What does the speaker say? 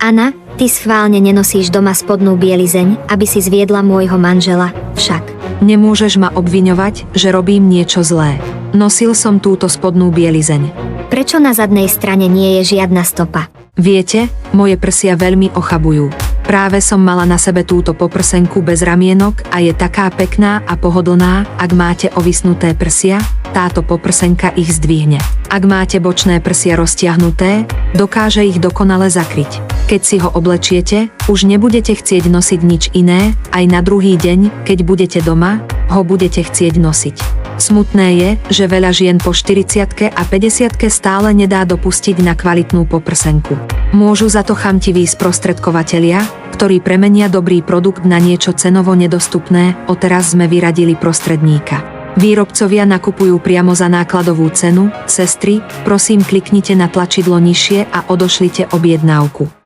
Anna, ty schválne nenosíš doma spodnú bielizeň, aby si zviedla môjho manžela, však. Nemôžeš ma obviňovať, že robím niečo zlé. Nosil som túto spodnú bielizeň. Prečo na zadnej strane nie je žiadna stopa? Viete, moje prsia veľmi ochabujú. Práve som mala na sebe túto poprsenku bez ramienok a je taká pekná a pohodlná, ak máte ovisnuté prsia, táto poprsenka ich zdvihne. Ak máte bočné prsia roztiahnuté, dokáže ich dokonale zakryť. Keď si ho oblečiete, už nebudete chcieť nosiť nič iné, aj na druhý deň, keď budete doma, ho budete chcieť nosiť. Smutné je, že veľa žien po 40 a 50 stále nedá dopustiť na kvalitnú poprsenku. Môžu za to chamtiví sprostredkovatelia, ktorí premenia dobrý produkt na niečo cenovo nedostupné, odteraz sme vyradili prostredníka. Výrobcovia nakupujú priamo za nákladovú cenu, sestry, prosím kliknite na tlačidlo nižšie a odošlite objednávku.